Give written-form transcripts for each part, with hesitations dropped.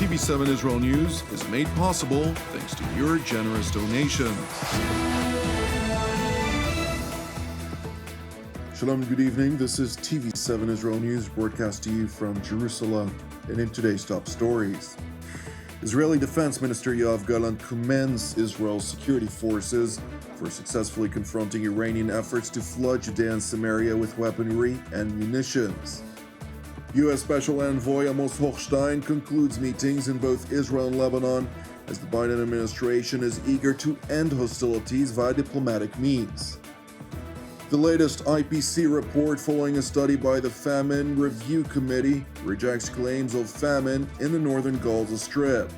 TV7 Israel News is made possible thanks to your generous donations. Shalom, good evening. This is TV7 Israel News, broadcast to you from Jerusalem. And in today's top stories, Israeli Defense Minister Yoav Gallant commends Israel's security forces for successfully confronting Iranian efforts to flood Judea and Samaria with weaponry and munitions. U.S. Special Envoy Amos Hochstein concludes meetings in both Israel and Lebanon as the Biden administration is eager to end hostilities via diplomatic means. The latest IPC report following a study by the Famine Review Committee rejects claims of famine in the Northern Gaza Strip.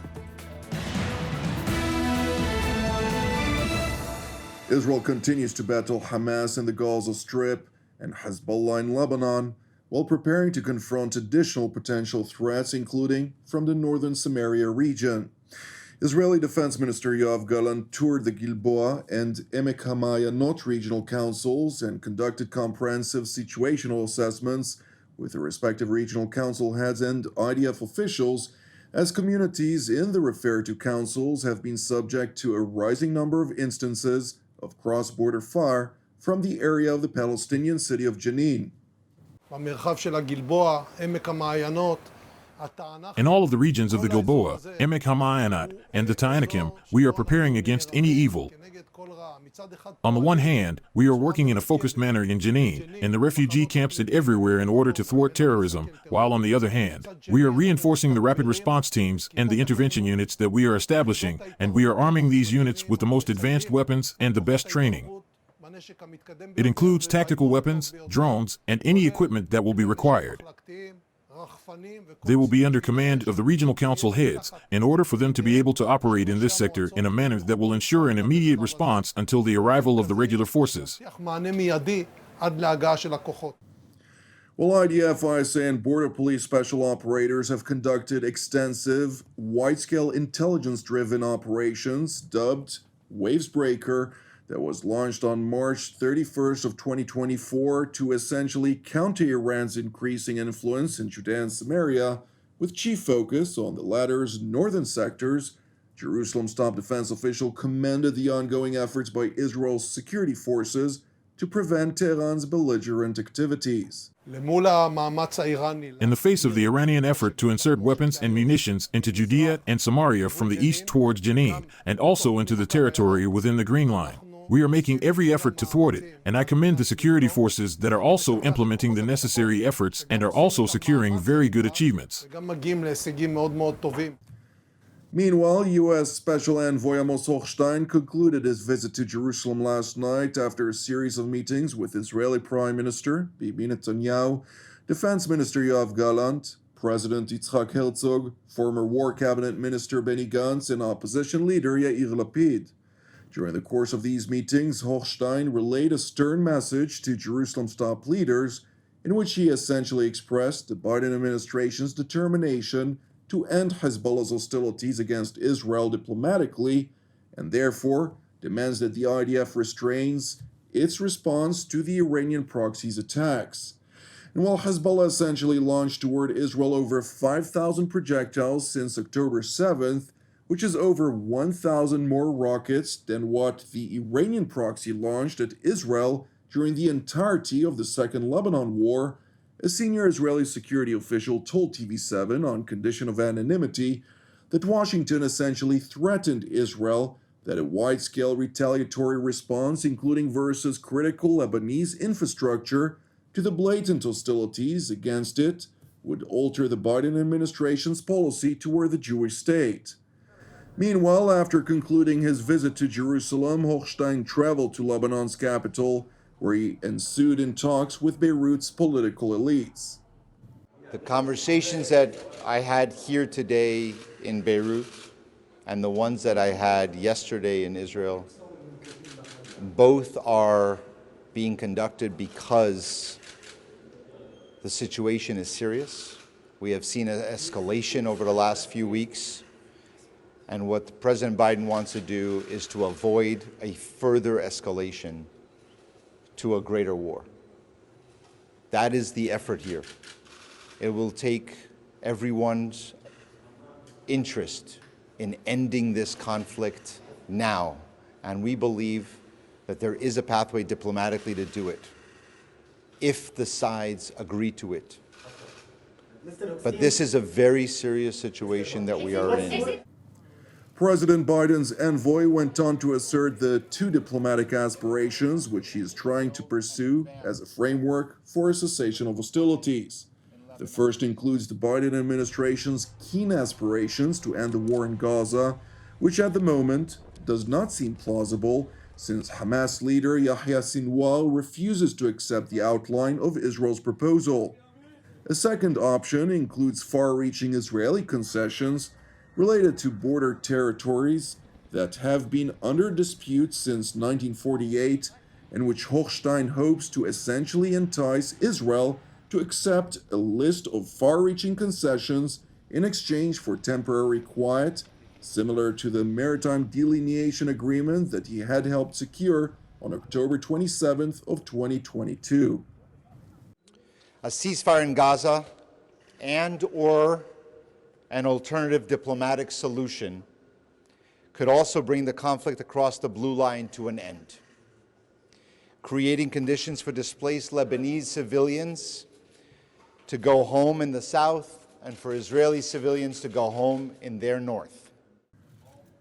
Israel continues to battle Hamas in the Gaza Strip and Hezbollah in Lebanon, while preparing to confront additional potential threats, including from the Northern Samaria region. Israeli Defense Minister Yoav Gallant toured the Gilboa and Emek HaMa'ayanot regional councils and conducted comprehensive situational assessments with the respective regional council heads and IDF officials, as communities in the referred to councils have been subject to a rising number of instances of cross-border fire from the area of the Palestinian city of Jenin. In all of the regions of the Gilboa, Emek HaMa'ayanot, and the Ta'anakim, we are preparing against any evil. On the one hand, we are working in a focused manner in Jenin, in the refugee camps and everywhere in order to thwart terrorism, while on the other hand, we are reinforcing the rapid response teams and the intervention units that we are establishing, and we are arming these units with the most advanced weapons and the best training. It includes tactical weapons, drones, and any equipment that will be required. They will be under command of the regional council heads in order for them to be able to operate in this sector in a manner that will ensure an immediate response until the arrival of the regular forces. While IDF, ISA, and Border Police special operators have conducted extensive, wide-scale intelligence-driven operations dubbed Wavesbreaker, that was launched on March 31st of 2024 to essentially counter Iran's increasing influence in Judea and Samaria, with chief focus on the latter's northern sectors. Jerusalem's top defense official commended the ongoing efforts by Israel's security forces to prevent Tehran's belligerent activities. In the face of the Iranian effort to insert weapons and munitions into Judea and Samaria from the east towards Jenin, and also into the territory within the Green Line, we are making every effort to thwart it, and I commend the security forces that are also implementing the necessary efforts and are also securing very good achievements. Meanwhile, U.S. Special Envoy Amos Hochstein concluded his visit to Jerusalem last night after a series of meetings with Israeli Prime Minister Bibi Netanyahu, Defense Minister Yoav Gallant, President Yitzhak Herzog, former War Cabinet Minister Benny Gantz, and opposition leader Yair Lapid. During the course of these meetings, Hochstein relayed a stern message to Jerusalem's top leaders, in which he essentially expressed the Biden administration's determination to end Hezbollah's hostilities against Israel diplomatically, and therefore demands that the IDF restrains its response to the Iranian proxy's attacks. And while Hezbollah essentially launched toward Israel over 5,000 projectiles since October 7th, which is over 1,000 more rockets than what the Iranian proxy launched at Israel during the entirety of the Second Lebanon War, a senior Israeli security official told TV7 on condition of anonymity that Washington essentially threatened Israel that a wide-scale retaliatory response, including versus critical Lebanese infrastructure, to the blatant hostilities against it, would alter the Biden administration's policy toward the Jewish state. Meanwhile, after concluding his visit to Jerusalem, Hochstein traveled to Lebanon's capital, where he ensued in talks with Beirut's political elites. The conversations that I had here today in Beirut and the ones that I had yesterday in Israel, both are being conducted because the situation is serious. We have seen an escalation over the last few weeks. And what President Biden wants to do is to avoid a further escalation to a greater war. That is the effort here. It will take everyone's interest in ending this conflict now, and we believe that there is a pathway diplomatically to do it, if the sides agree to it. But this is a very serious situation that we are in. President Biden's envoy went on to assert the two diplomatic aspirations which he is trying to pursue as a framework for a cessation of hostilities. The first includes the Biden administration's keen aspirations to end the war in Gaza, which at the moment does not seem plausible since Hamas leader Yahya Sinwar refuses to accept the outline of Israel's proposal. A second option includes far-reaching Israeli concessions related to border territories that have been under dispute since 1948 and which Hochstein hopes to essentially entice Israel to accept a list of far-reaching concessions in exchange for temporary quiet, similar to the maritime delineation agreement that he had helped secure on October 27th of 2022. A ceasefire in Gaza and/or an alternative diplomatic solution could also bring the conflict across the blue line to an end, creating conditions for displaced Lebanese civilians to go home in the south and for Israeli civilians to go home in their north.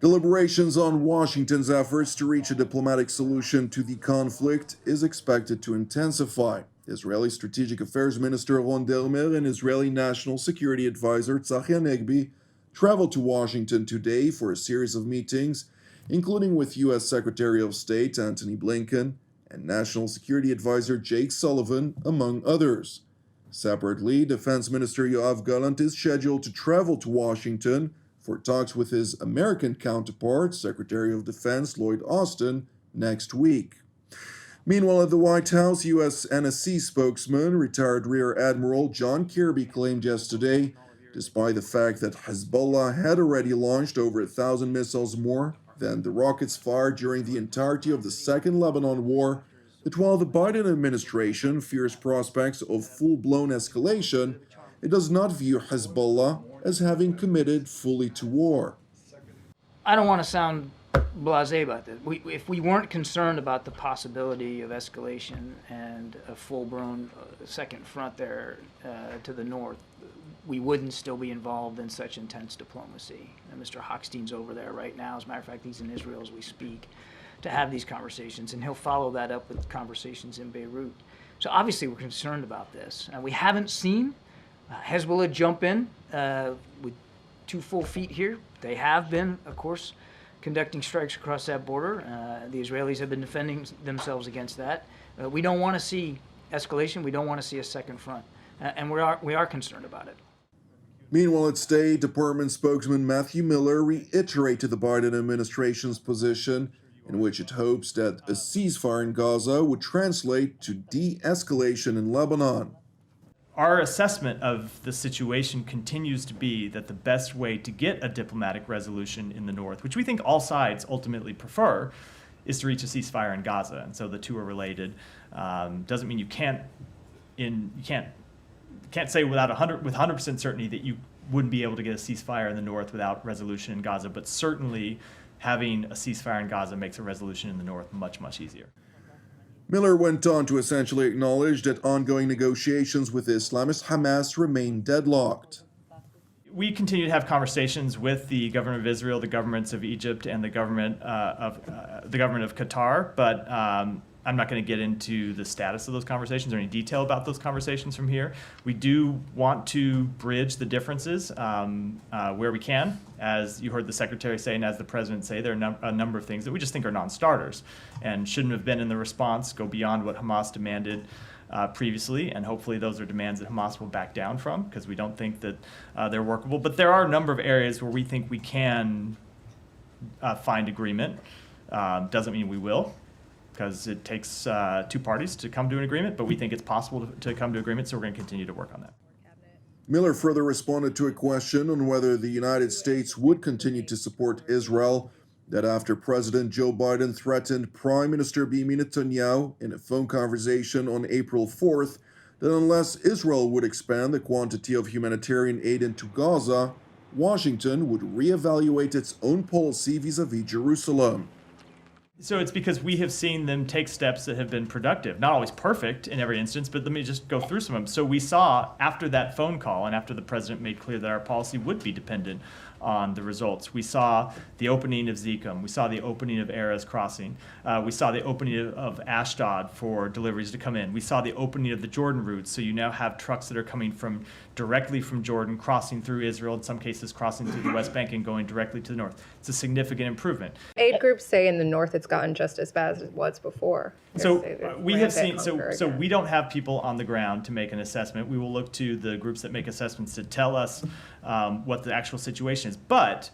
Deliberations on Washington's efforts to reach a diplomatic solution to the conflict is expected to intensify. Israeli Strategic Affairs Minister Ron Dermer and Israeli National Security Advisor Tzachi Hanegbi traveled to Washington today for a series of meetings, including with U.S. Secretary of State Antony Blinken and National Security Advisor Jake Sullivan, among others. Separately, Defense Minister Yoav Gallant is scheduled to travel to Washington for talks with his American counterpart, Secretary of Defense Lloyd Austin, next week. Meanwhile, at the White House, U.S. NSC spokesman, retired Rear Admiral John Kirby, claimed yesterday, despite the fact that Hezbollah had already launched over 1,000 missiles more than the rockets fired during the entirety of the Second Lebanon War, that while the Biden administration fears prospects of full-blown escalation, it does not view Hezbollah as having committed fully to war. I don't want to sound blasé about this. If we weren't concerned about the possibility of escalation and a full-blown second front there to the north, we wouldn't still be involved in such intense diplomacy. And Mr. Hochstein's over there right now. As a matter of fact, he's in Israel as we speak to have these conversations, and he'll follow that up with conversations in Beirut. So obviously we're concerned about this. We haven't seen Hezbollah jump in with 2 full feet here. They have been, of course, conducting strikes across that border. The Israelis have been defending themselves against that. We don't want to see escalation. We don't want to see a second front. And we are concerned about it. Meanwhile, at State Department spokesman Matthew Miller reiterated the Biden administration's position, in which it hopes that a ceasefire in Gaza would translate to de-escalation in Lebanon. Our assessment of the situation continues to be that the best way to get a diplomatic resolution in the north, which we think all sides ultimately prefer, is to reach a ceasefire in Gaza. And so the two are related. Doesn't mean you can't say with 100% certainty that you wouldn't be able to get a ceasefire in the north without resolution in Gaza, but certainly having a ceasefire in Gaza makes a resolution in the north much, much easier. Miller went on to essentially acknowledge that ongoing negotiations with Islamist Hamas remain deadlocked. We continue to have conversations with the government of Israel, the governments of Egypt, and the government of Qatar, but I'm not going to get into the status of those conversations or any detail about those conversations from here. We do want to bridge the differences where we can. As you heard the Secretary say and as the President say, there are a number of things that we just think are non-starters and shouldn't have been in the response, go beyond what Hamas demanded previously, and hopefully those are demands that Hamas will back down from, because we don't think that they're workable. But there are a number of areas where we think we can find agreement. Doesn't mean we will, because it takes 2 parties to come to an agreement, but we think it's possible to come to agreement, so we're going to continue to work on that. Miller further responded to a question on whether the United States would continue to support Israel, that after President Joe Biden threatened Prime Minister Benjamin Netanyahu in a phone conversation on April 4th that unless Israel would expand the quantity of humanitarian aid into Gaza, Washington would reevaluate its own policy vis-à-vis Jerusalem. So it's because we have seen them take steps that have been productive. Not always perfect in every instance, but let me just go through some of them. So we saw after that phone call and after the president made clear that our policy would be dependent on the results, we saw the opening of Zekum. We saw the opening of Erez Crossing. We saw the opening of Ashdod for deliveries to come in. We saw the opening of the Jordan routes. So you now have trucks that are coming directly from Jordan, crossing through Israel, in some cases crossing through the West Bank and going directly to the north. It's a significant improvement. Aid groups say in the north it's gotten just as bad as it was before. So we have seen, so we don't have people on the ground to make an assessment. We will look to the groups that make assessments to tell us what the actual situation is. But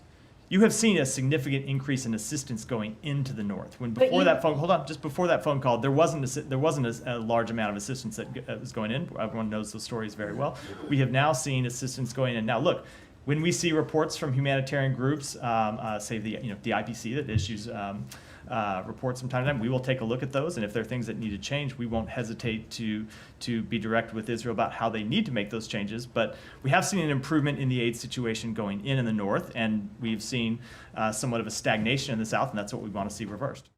you have seen a significant increase in assistance going into the north. When before that phone call, there wasn't a large amount of assistance that was going in. Everyone knows those stories very well. We have now seen assistance going in. Now look, when we see reports from humanitarian groups, say the IPC that issues reports from time to time, we will take a look at those, and if there are things that need to change, we won't hesitate to be direct with Israel about how they need to make those changes. But we have seen an improvement in the aid situation going in the north, and we've seen somewhat of a stagnation in the south, and that's what we want to see reversed.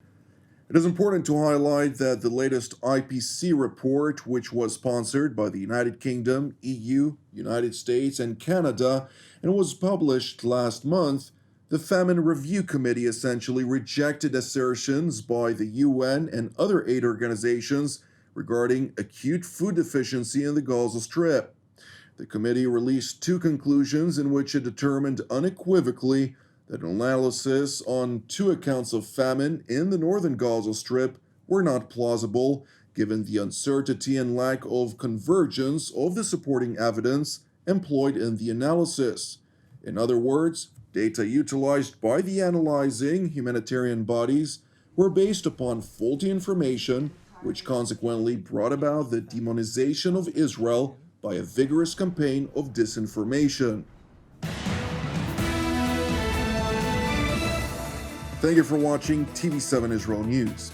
It is important to highlight that the latest IPC report, which was sponsored by the United Kingdom, EU, United States, and Canada, and was published last month, the Famine Review Committee essentially rejected assertions by the UN and other aid organizations regarding acute food deficiency in the Gaza Strip. The committee released two conclusions in which it determined unequivocally that analysis on two accounts of famine in the Northern Gaza Strip were not plausible, given the uncertainty and lack of convergence of the supporting evidence employed in the analysis. In other words, data utilized by the analyzing humanitarian bodies were based upon faulty information, which consequently brought about the demonization of Israel by a vigorous campaign of disinformation. Thank you for watching TV7 Israel News.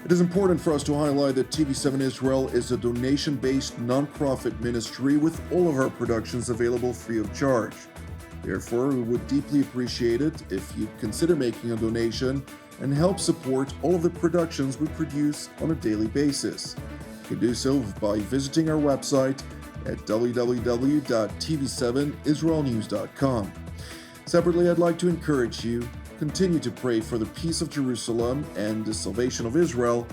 It is important for us to highlight that TV7 Israel is a donation-based non-profit ministry with all of our productions available free of charge. Therefore, we would deeply appreciate it if you'd consider making a donation and help support all of the productions we produce on a daily basis. You can do so by visiting our website at www.tv7israelnews.com. Separately, I'd like to encourage you continue to pray for the peace of Jerusalem and the salvation of Israel.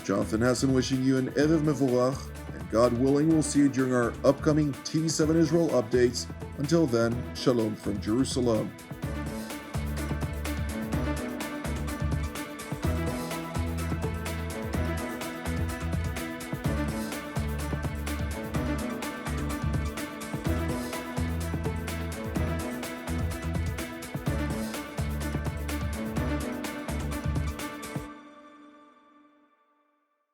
Jonathan Hassan wishing you an Erev Mevorach, and God willing, we'll see you during our upcoming TV7 Israel updates. Until then, Shalom from Jerusalem.